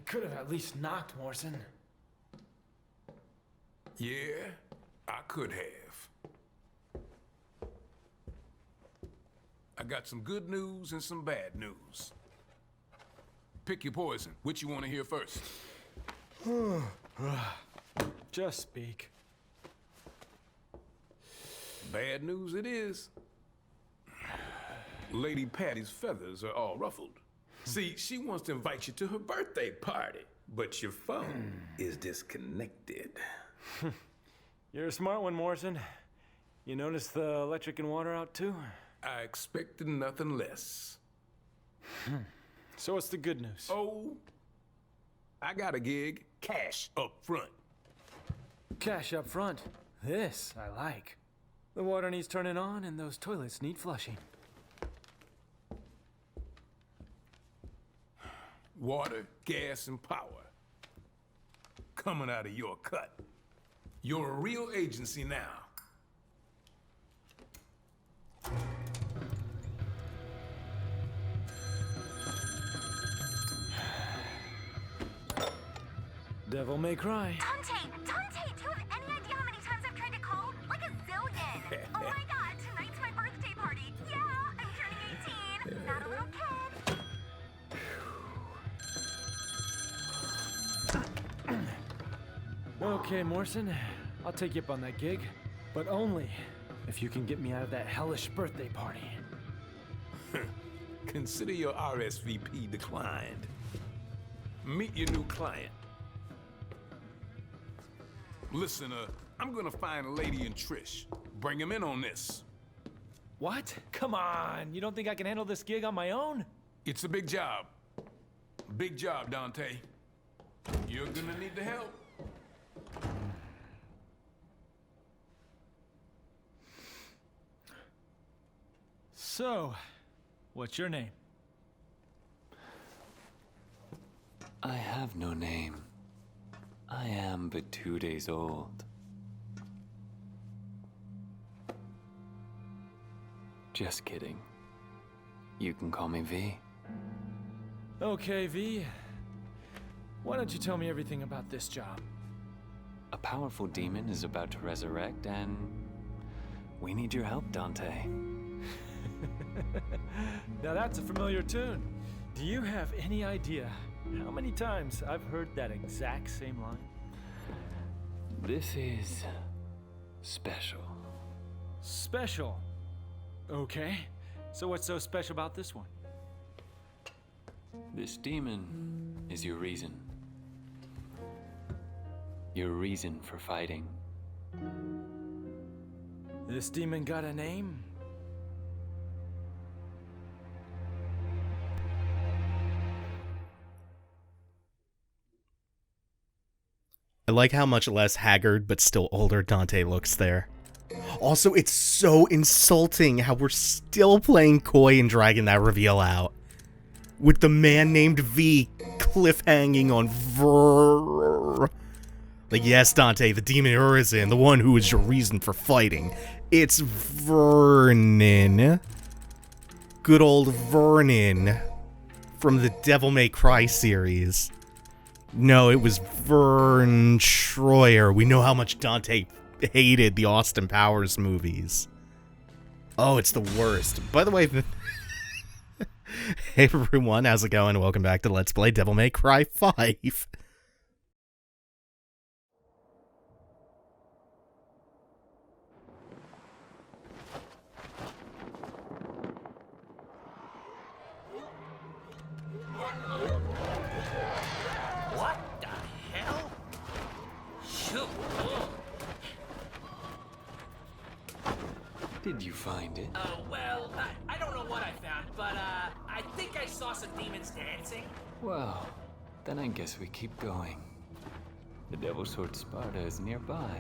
could have at least knocked, Morrison. Yeah, I could have. I got some good news and some bad news. Pick your poison. Which you want to hear first? Just speak. Bad news it is. Lady Patty's feathers are all ruffled. See, she wants to invite you to her birthday party, but your phone is disconnected. You're a smart one, Morrison. You notice the electric and water out too? I expected nothing less. So what's the good news? Oh, I got a gig. Cash up front. Cash up front. This I like. The water needs turning on and those toilets need flushing. Water, gas, and power. Coming out of your cut. You're a real agency now. Devil may cry. Dante, do you have any idea how many times I've tried to call? Like a zillion. Oh my god, tonight's my birthday party. Yeah, I'm turning 18. Not a little kid. Okay, Morrison. I'll take you up on that gig. But only if you can get me out of that hellish birthday party. Consider your RSVP declined. Meet your new client. Listen, I'm gonna find Lady and Trish. Bring him in on this. What? Come on. You don't think I can handle this gig on my own? It's a big job. Big job, Dante. You're gonna need the help. So, what's your name? I have no name. I am but 2 days old. Just kidding. You can call me V. Okay, V. Why don't you tell me everything about this job? A powerful demon is about to resurrect, and we need your help, Dante. Now that's a familiar tune. Do you have any idea how many times I've heard that exact same line? This is special. Special. Okay. So what's so special about this one? This demon is your reason. Your reason for fighting. This demon got a name? I like how much less haggard but still older Dante looks there. Also, it's so insulting how we're still playing coy and dragging that reveal out. With the man named V cliffhanging on Vrrr. Like, yes, Dante, the demon Urizen, the one who is your reason for fighting. It's Vernon. Good old Vernon. From the Devil May Cry series. No, it was Vern Troyer. We know how much Dante hated the Austin Powers movies. Oh, it's the worst. By the way, hey everyone, how's it going? Welcome back to Let's Play Devil May Cry 5. Did you find it? Oh, well, I don't know what I found, but, I think I saw some demons dancing. Well, then I guess we keep going. The Devil's Sword Sparta is nearby.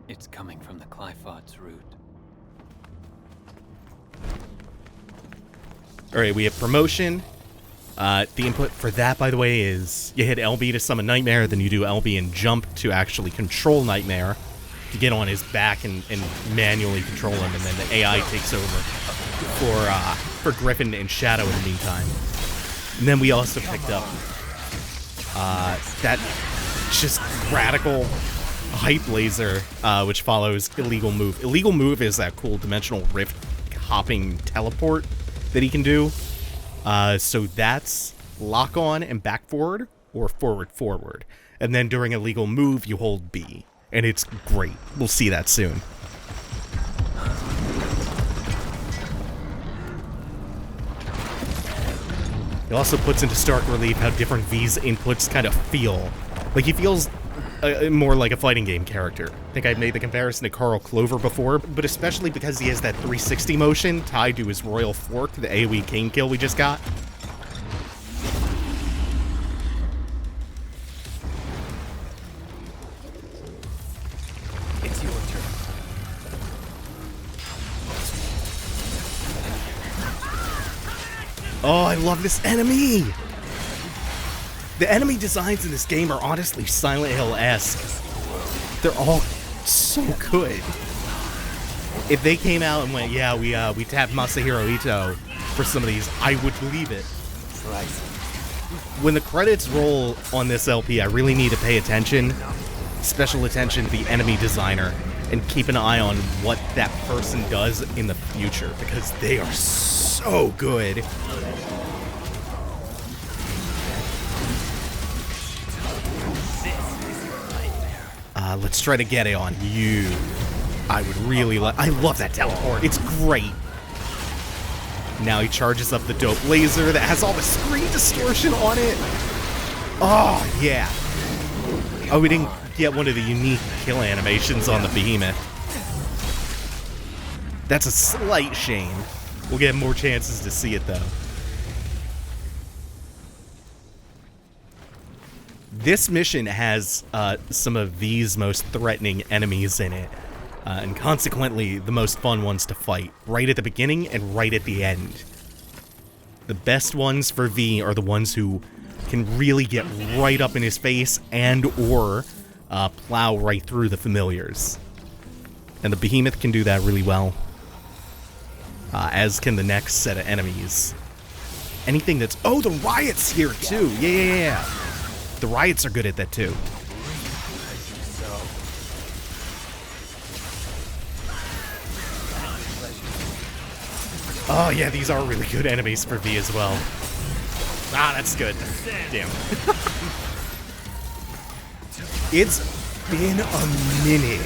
It's coming from the Clifots route. Alright, we have promotion. The input for that, by the way, is you hit LB to summon Nightmare, then you do LB and jump to actually control Nightmare. to get on his back and manually control him, and then the AI takes over for Griffin and Shadow in the meantime. And then we also picked up that just radical hype laser, which follows Illegal Move. Illegal Move is that cool dimensional rift hopping teleport that he can do. So that's lock on and back forward, or forward forward. And then during Illegal Move, you hold B. And it's great. We'll see that soon. It also puts into stark relief how different V's inputs kind of feel. Like, he feels more like a fighting game character. I think I made the comparison to Carl Clover before, but especially because he has that 360 motion tied to his Royal Fork, the AoE cane kill we just got. It's your turn. Oh, I love this enemy! The enemy designs in this game are honestly Silent Hill-esque. They're all so good. If they came out and went, yeah, we tapped Masahiro Ito for some of these, I would believe it. When the credits roll on this LP, I really need to pay attention, special attention to the enemy designer, and keep an eye on what that person does in the future, because they are so good. Let's try to get it on you. I would really like... I love that teleport. It's great. Now he charges up the dope laser that has all the screen distortion on it. Oh, yeah. Oh, we didn't get one of the unique kill animations on the Behemoth. That's a slight shame. We'll get more chances to see it, though. This mission has some of these most threatening enemies in it, and consequently the most fun ones to fight, right at the beginning and right at the end. The best ones for V are the ones who can really get right up in his face and or plow right through the familiars. And the Behemoth can do that really well, as can the next set of enemies. Anything that's... Oh, the Riot's here too! Yeah. The Riots are good at that too. Oh yeah, these are really good enemies for V as well. Ah, that's good. Damn. It's been a minute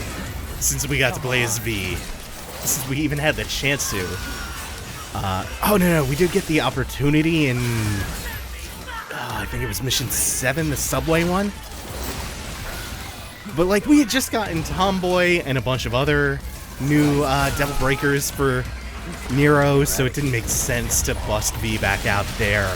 since we got to play as V. Since we even had the chance to. Oh no, we did get the opportunity in... I think it was mission 7, the subway one. But like, we had just gotten Tomboy and a bunch of other new Devil Breakers for Nero, so it didn't make sense to bust V back out there.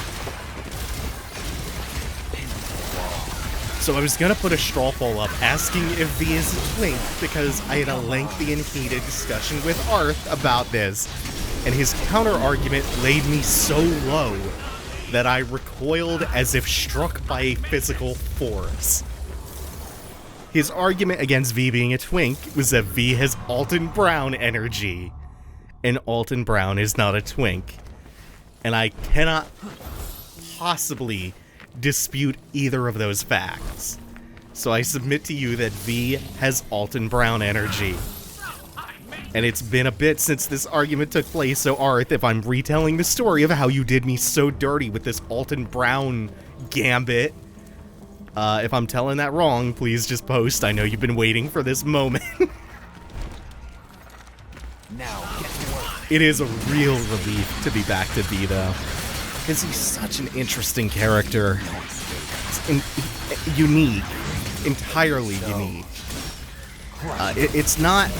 So I was gonna put a straw poll up asking if V is a twink, because I had a lengthy and heated discussion with Arth about this, and his counter-argument laid me so low that I recoiled as if struck by a physical force. His argument against V being a twink was that V has Alton Brown energy, and Alton Brown is not a twink. And I cannot possibly dispute either of those facts. So I submit to you that V has Alton Brown energy. And it's been a bit since this argument took place, so Arth, if I'm retelling the story of how you did me so dirty with this Alton Brown gambit, if I'm telling that wrong, please just post. I know you've been waiting for this moment. Now, get to work. It is a real relief to be back to V, though, because he's such an interesting character. Unique. Entirely unique. It's not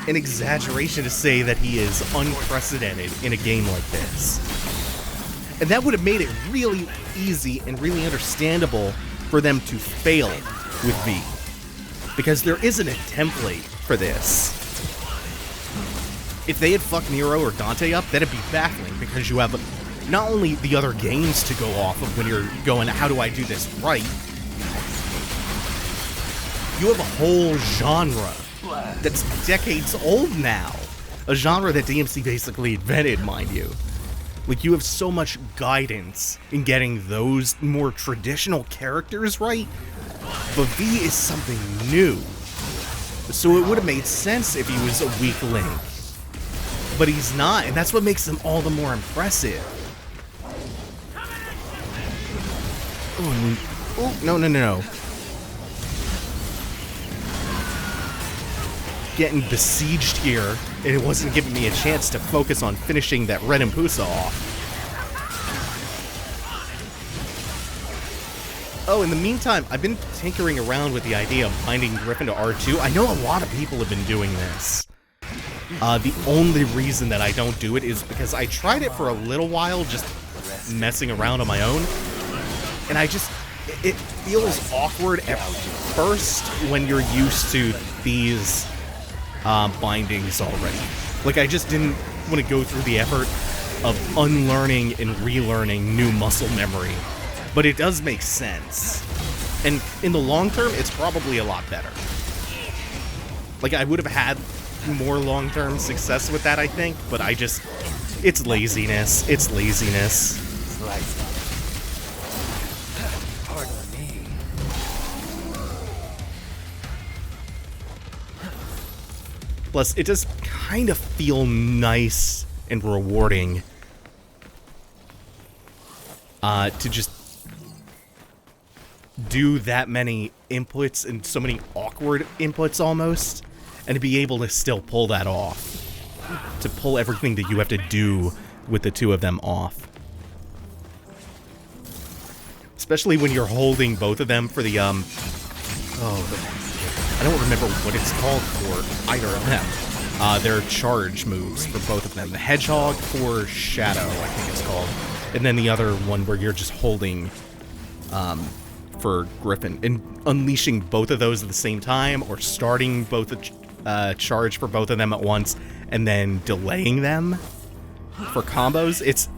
an exaggeration to say that he is unprecedented in a game like this. And that would have made it really easy and really understandable for them to fail with V. Because there isn't a template for this. If they had fucked Nero or Dante up, that'd be baffling, because you have not only the other games to go off of when you're going, how do I do this right? You have a whole genre that's decades old now. A genre that DMC basically invented, mind you. Like, you have so much guidance in getting those more traditional characters right, but V is something new. So it would have made sense if he was a weak link. But he's not, and that's what makes him all the more impressive. Oh, no. Getting besieged here, and it wasn't giving me a chance to focus on finishing that Red Impusa off. Oh, in the meantime, I've been tinkering around with the idea of binding Griffin to R2. I know a lot of people have been doing this. The only reason that I don't do it is because I tried it for a little while, just messing around on my own, and it feels awkward at first when you're used to these bindings already. Like, I just didn't want to go through the effort of unlearning and relearning new muscle memory. But it does make sense. And in the long term, it's probably a lot better. Like, I would have had more long-term success with that, I think, but it's laziness. It's laziness. Pardon me. Plus, it does kind of feel nice and rewarding to just do that many inputs and so many awkward inputs almost, and to be able to still pull that off. To pull everything that you have to do with the two of them off. Especially when you're holding both of them for the, I don't remember what it's called for either of them. They're charge moves for both of them. The Hedgehog for Shadow, I think it's called. And then the other one where you're just holding, for Griffin. And unleashing both of those at the same time, or starting both charge for both of them at once, and then delaying them for combos. It's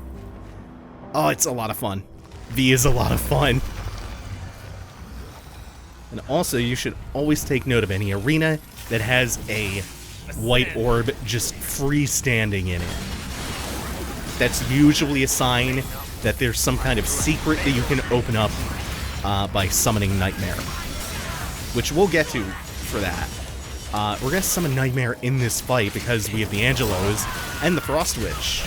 a lot of fun. V is a lot of fun. And also, you should always take note of any arena that has a white orb just freestanding in it. That's usually a sign that there's some kind of secret that you can open up by summoning Nightmare, which we'll get to for that. We're going to summon Nightmare in this fight because we have the Angelos and the Frost Witch,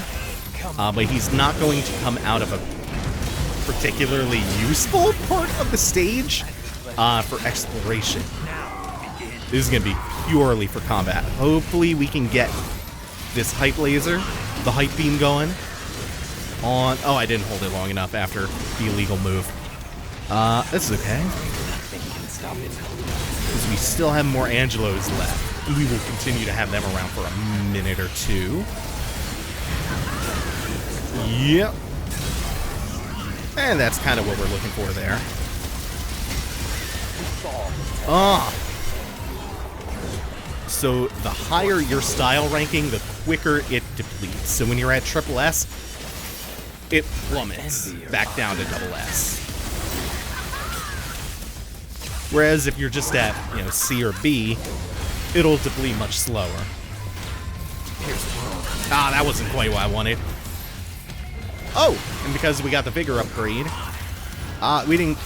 but he's not going to come out of a particularly useful part of the stage for exploration. This is going to be purely for combat. Hopefully we can get this hype laser, the hype beam going on. Oh, I didn't hold it long enough after the illegal move. This is okay. Because we still have more Angelos left. We will continue to have them around for a minute or two. Yep. And that's kind of what we're looking for there. So the higher your style ranking, the quicker it depletes. So when you're at triple S, it plummets back down to double S. Whereas if you're just at, C or B, it'll deplete much slower. That wasn't quite what I wanted. Oh, and because we got the Vigor upgrade, we didn't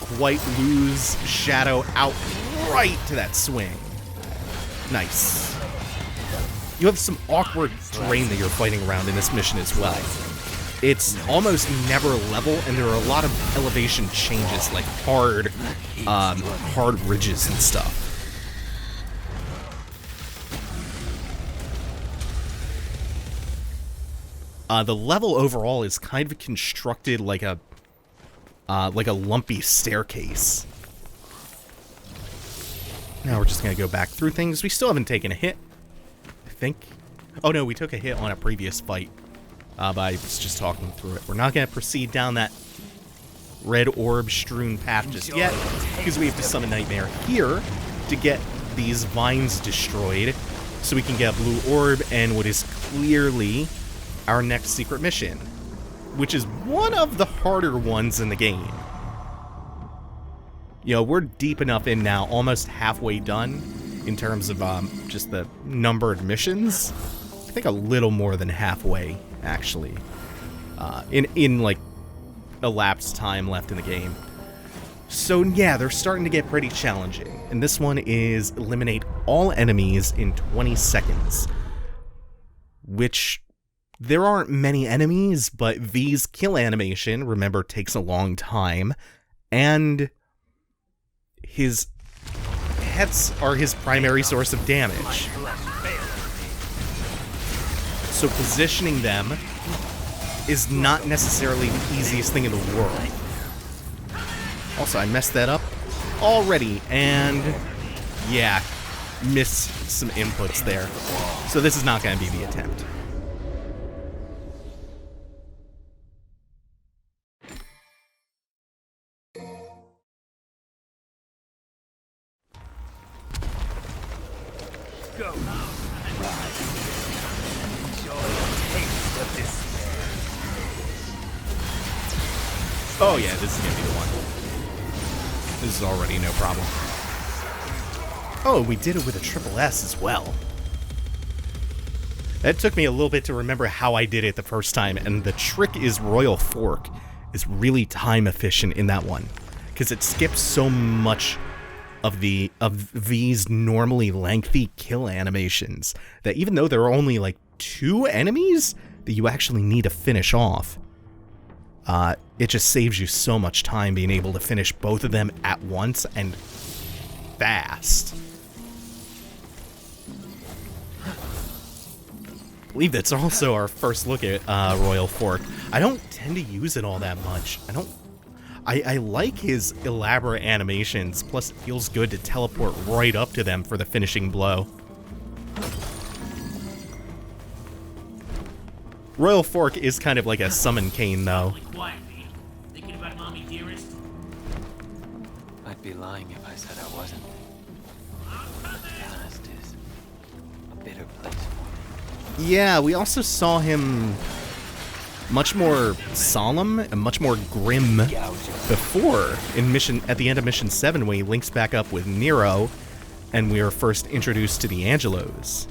quite lose Shadow out right to that swing. Nice. You have some awkward terrain that you're fighting around in this mission as well. It's almost never level, and there are a lot of elevation changes, like hard ridges and stuff. The level overall is kind of constructed like a lumpy staircase. Now we're just gonna go back through things. We still haven't taken a hit, I think. Oh no, we took a hit on a previous fight. But I was just talking through it. We're not going to proceed down that red orb strewn path just yet, because we have to summon Nightmare here to get these vines destroyed, so we can get a blue orb and what is clearly our next secret mission, which is one of the harder ones in the game. We're deep enough in now, almost halfway done, in terms of just the numbered missions. I think a little more than halfway, actually, in like elapsed time left in the game. So yeah, they're starting to get pretty challenging. And this one is eliminate all enemies in 20 seconds. Which, there aren't many enemies, but V's kill animation, remember, takes a long time. And his hets are his primary source of damage. So positioning them is not necessarily the easiest thing in the world. Also, I messed that up already, and yeah, missed some inputs there. So this is not going to be the attempt. Go. Oh yeah, this is going to be the one. This is already no problem. Oh, we did it with a triple S as well. That took me a little bit to remember how I did it the first time, and the trick is Royal Fork is really time efficient in that one, because it skips so much of V's normally lengthy kill animations that even though there are only like 2 enemies that you actually need to finish off, it just saves you so much time being able to finish both of them at once and fast. I believe that's also our first look at Royal Fork. I don't tend to use it all that much. I like his elaborate animations, plus it feels good to teleport right up to them for the finishing blow. Royal Fork is kind of like a summon cane, though. Thinking about mommy dearest? I'd be lying if I said I wasn't. The past is a bitter place for me. Yeah, we also saw him much more solemn and much more grim before at the end of Mission 7 when he links back up with Nero and we are first introduced to the Angelos.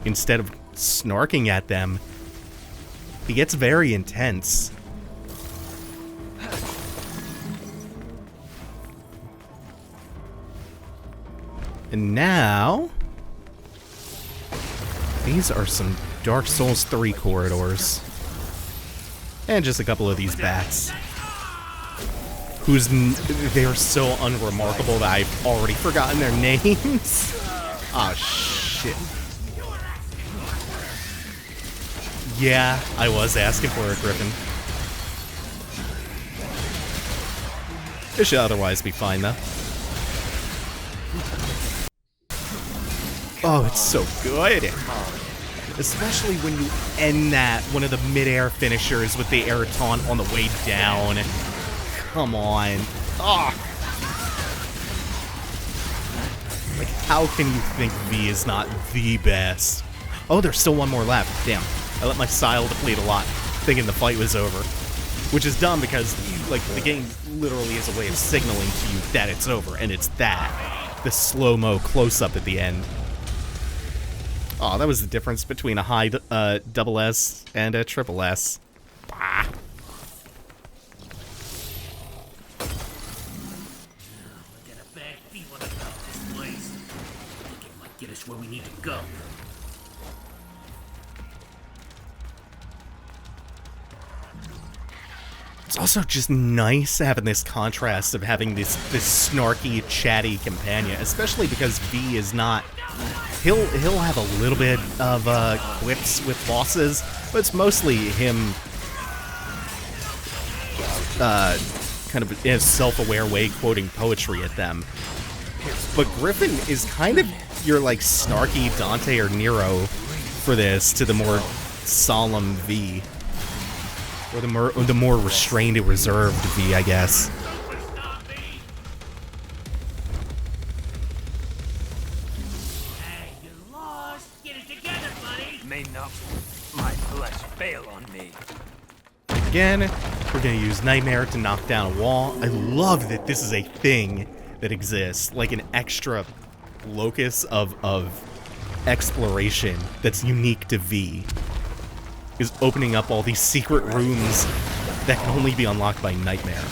Instead of snarking at them, he gets very intense. And now, these are some Dark Souls 3 corridors. And just a couple of these bats. They're so unremarkable that I've already forgotten their names. Oh, shit. Yeah, I was asking for a griffin. It should otherwise be fine, though. Oh, it's so good. Especially when you end one of the mid-air finishers with the air taunt on the way down. Come on. Oh. Like, how can you think V is not the best? Oh, there's still one more left. Damn. I let my style deplete a lot, thinking the fight was over. Which is dumb because, like, the game literally is a way of signaling to you that it's over, and it's that. The slow-mo close-up at the end. Oh, that was the difference between a high double S and a triple S. Bah. I got a bad feeling about this place. I think it might get us where we need to go. It's also just nice having this contrast of having this snarky, chatty companion, especially because V is not. He'll have a little bit of quips with bosses, but it's mostly him kind of in a self-aware way quoting poetry at them. But Griffin is kind of your like snarky Dante or Nero for this to the more solemn V. Or the more restrained and reserved V, I guess. Hey, you're lost. Get it together, buddy. May not my flesh fail on me. Again, we're gonna use Nightmare to knock down a wall. I love that this is a thing that exists, like an extra locus of exploration that's unique to V is opening up all these secret rooms that can only be unlocked by Nightmare.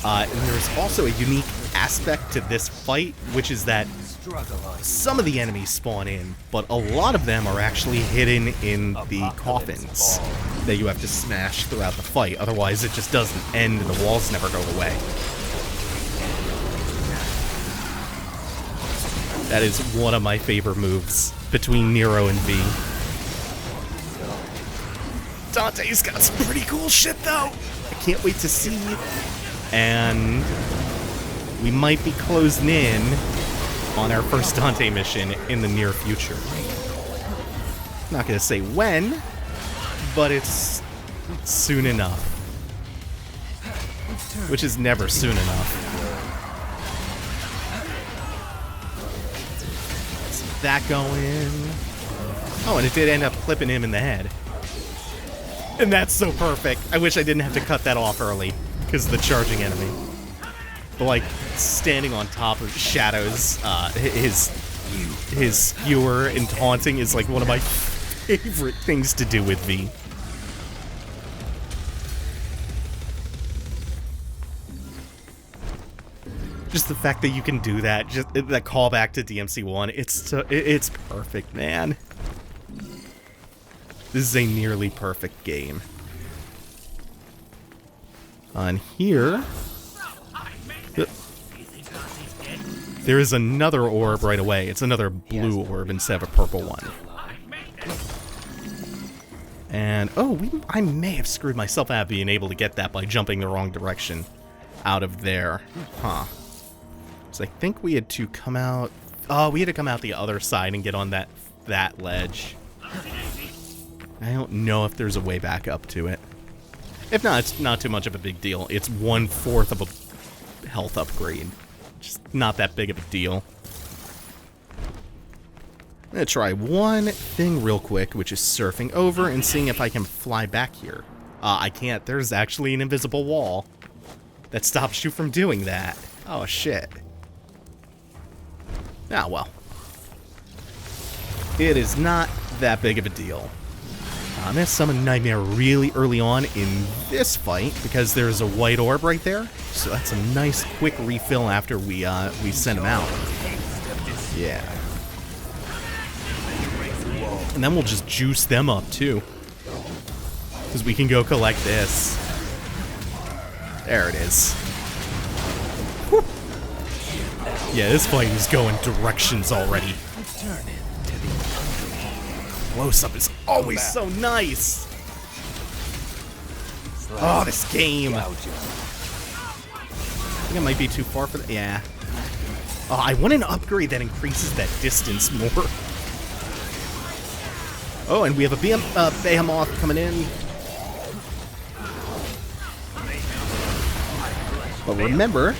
And there's also a unique aspect to this fight, which is that some of the enemies spawn in, but a lot of them are actually hidden in the coffins that you have to smash throughout the fight. Otherwise, it just doesn't end and the walls never go away. That is one of my favorite moves between Nero and V. Dante's got some pretty cool shit, though. I can't wait to see. And we might be closing in on our first Dante mission in the near future. Not gonna say when, but it's soon enough. Which is never soon enough. That going. Oh, and it did end up clipping him in the head. And that's so perfect. I wish I didn't have to cut that off early because of the charging enemy. But like standing on top of Shadow's, his skewer and taunting is like one of my favorite things to do with V. Just the fact that you can do that, just that callback to DMC1, it's perfect, man. This is a nearly perfect game. On here, there is another orb right away. It's another blue orb instead of a purple one. And, oh, I may have screwed myself out of being able to get that by jumping the wrong direction out of there. Huh. So I think we had to come out... Oh, we had to come out the other side and get on that ledge. I don't know if there's a way back up to it. If not, it's not too much of a big deal. It's 1/4 of a health upgrade. Just not that big of a deal. I'm gonna try one thing real quick, which is surfing over and seeing if I can fly back here. I can't. There's actually an invisible wall that stops you from doing that. Oh, shit. Ah, well. It is not that big of a deal. I'm going to summon Nightmare really early on in this fight because there's a white orb right there. So that's a nice quick refill after we send him out. Yeah. And then we'll just juice them up too. Because we can go collect this. There it is. Whew. Yeah, this fight is going directions already. Close-up is always so nice. Oh, this game. I think it might be too far for that. Yeah. Oh, I want an upgrade that increases that distance more. Oh, and we have a Behemoth coming in. But remember,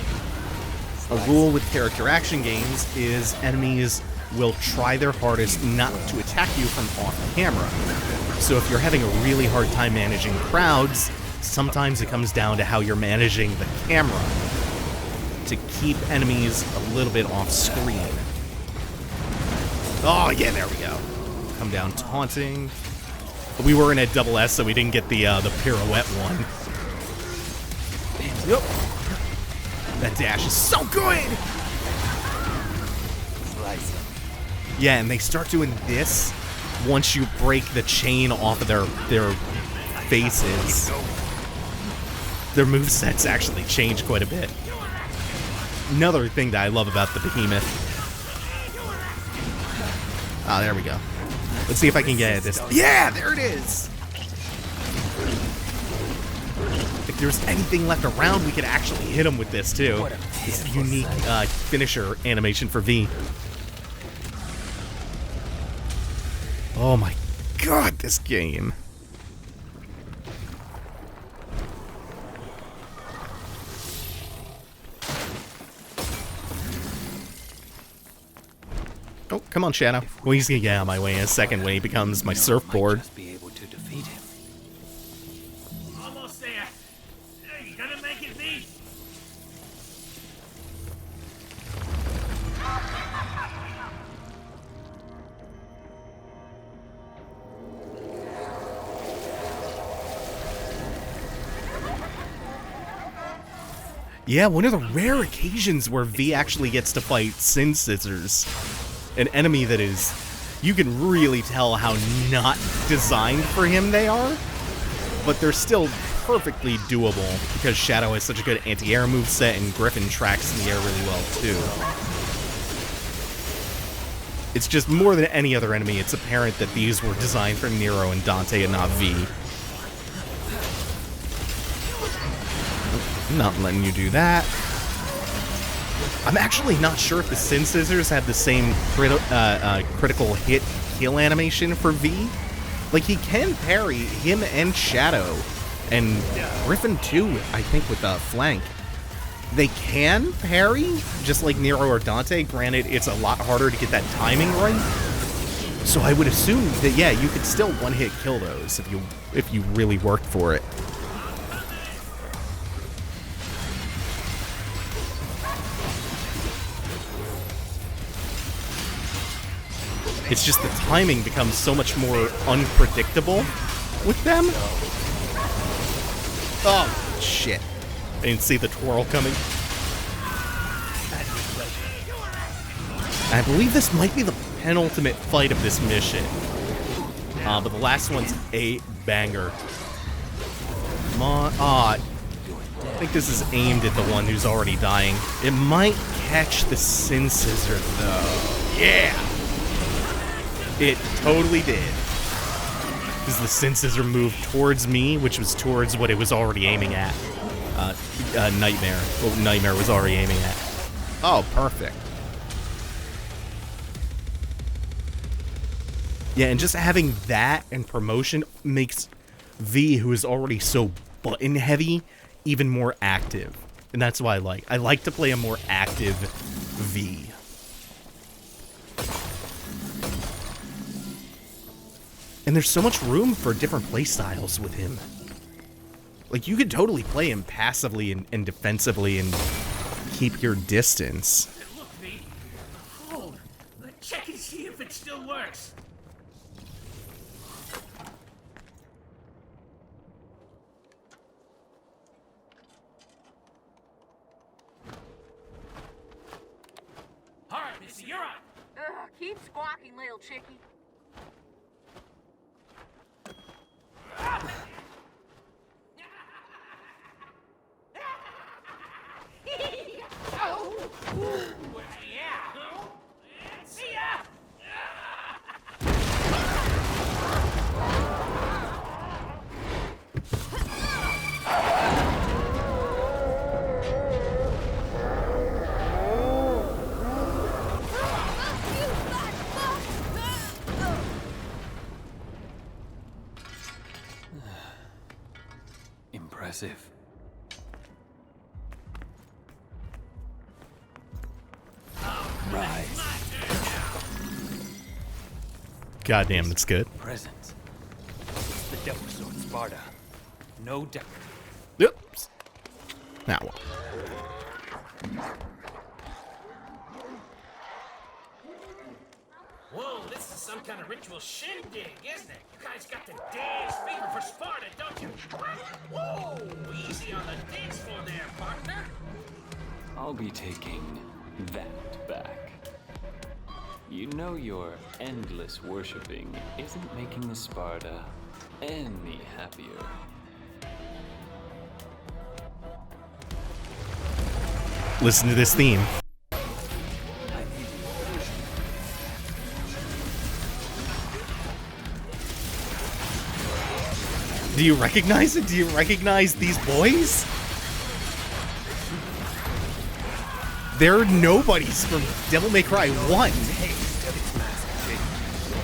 a rule with character action games is enemies will try their hardest not to attack you from off camera. So if you're having a really hard time managing crowds, sometimes it comes down to how you're managing the camera to keep enemies a little bit off screen. Oh yeah, there we go. Come down taunting. But we were in a double S, so we didn't get the pirouette one. Yep. That dash is so good! Yeah, and they start doing this once you break the chain off of their faces. Their movesets actually change quite a bit. Another thing that I love about the Behemoth. Ah, there we go. Let's see if I can get at this. Yeah, there it is! If there's anything left around, we could actually hit him with this, too. This unique finisher animation for V. Oh my god, this game. Oh, come on, Shadow. Well, he's gonna get out of my way in a second when he becomes my surfboard. Be able to defeat him. Almost there. You gonna make it, V? Yeah, one of the rare occasions where V actually gets to fight Sin Scissors. An enemy that is... You can really tell how not designed for him they are, but they're still perfectly doable because Shadow has such a good anti-air moveset and Griffin tracks in the air really well too. It's just more than any other enemy, it's apparent that these were designed for Nero and Dante and not V. I'm not letting you do that. I'm actually not sure if the Sin Scissors have the same critical hit kill animation for V. Like, he can parry him and Shadow, and Griffin too, I think, with flank. They can parry, just like Nero or Dante. Granted, it's a lot harder to get that timing right. So I would assume that, yeah, you could still one-hit kill those if you really worked for it. It's just the timing becomes so much more unpredictable with them. Oh, shit. I didn't see the twirl coming. I believe this might be the penultimate fight of this mission. But the last one's a banger. Come on. I think this is aimed at the one who's already dying. It might catch the Sin Scissor, though. Yeah! It totally did. Because the Sin Scissor moved towards me, which was towards what it was already aiming at. Nightmare. What Nightmare was already aiming at. Oh, perfect. Yeah, and just having that and promotion makes V, who is already so button heavy, even more active. And that's why I like to play a more active V. And there's so much room for different playstyles with him. Like, you could totally play him passively and defensively and keep your distance. Look, V. Hold. Check and see if it still works. All right, Missy, you're on. Keep squawking, little chickie. See ya! Impressive. Rise. Goddamn, that's good. Presence. It's the Devil's Sword Sparta. No doubt. Oops. Now what? Whoa, this is some kind of ritual shindig, isn't it? You guys got the dance fever for Sparta, don't you? Whoa, easy on the dance floor there, partner. I'll be taking that back. You know your endless worshipping isn't making the Sparta any happier. Listen to this theme. Do you recognize it? Do you recognize these boys? They're nobodies from Devil May Cry 1.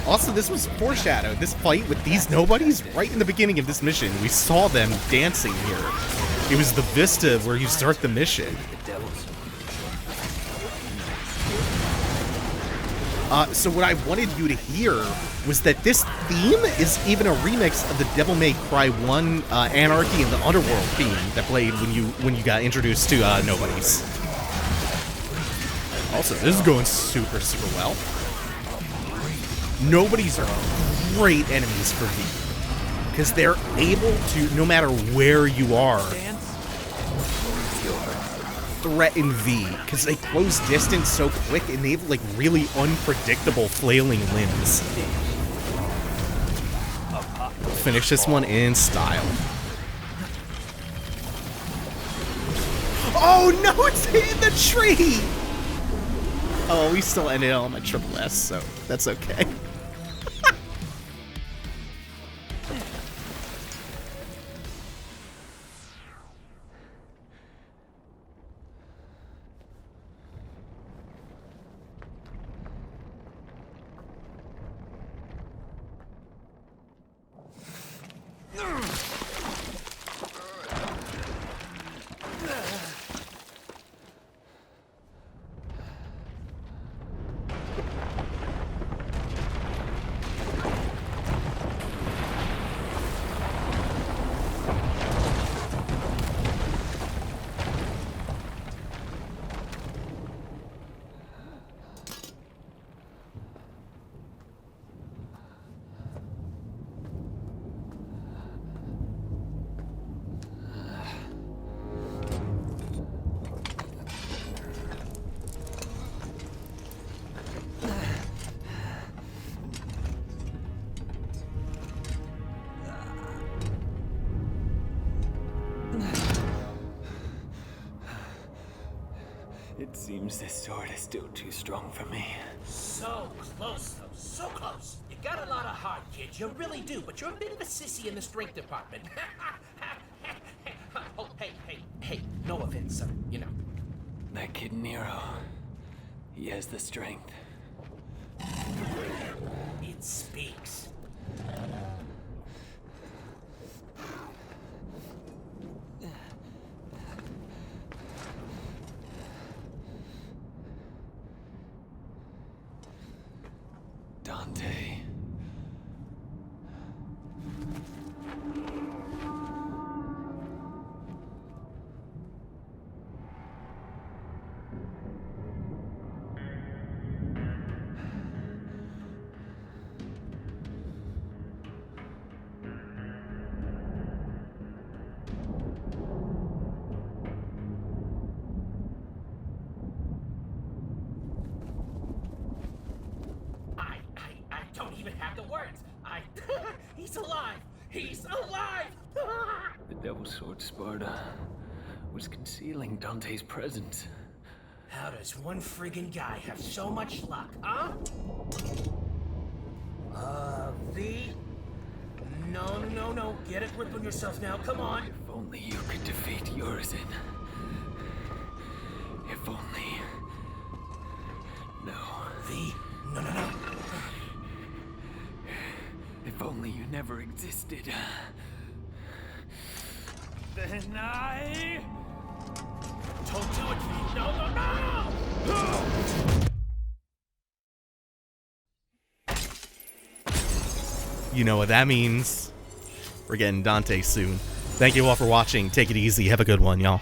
Also, this was foreshadowed. This fight with these nobodies, right in the beginning of this mission, we saw them dancing here. It was the vista where you start the mission. So what I wanted you to hear was that this theme is even a remix of the Devil May Cry 1 Anarchy in the Underworld theme that played when you got introduced to Nobodies. Also, this is going super, super well. Nobodies are great enemies for V, because they're able to, no matter where you are, threat in V, because they close distance so quick and they have like really unpredictable flailing limbs. Finish this one in style. Oh no, it's hitting the tree! Oh, we still ended on my triple S, so that's okay. It seems this sword is still too strong for me. So close, though. So close. You got a lot of heart, kid. You really do. But you're a bit of a sissy in the strength department. Oh, hey. No offense, son. You know. That kid Nero. He has the strength. It speaks. Dante. I don't even have the words. He's alive. He's alive. The Devil Sword Sparta was concealing Dante's presence. How does one friggin' guy have so much luck, huh? V? No. Get a grip on yourself now, come on. If only you could defeat Urizen. If only... No. V? No. If only you never existed. Then I... Don't do it, V. No! You know what that means. We're getting Dante soon. Thank you all for watching. Take it easy. Have a good one, y'all.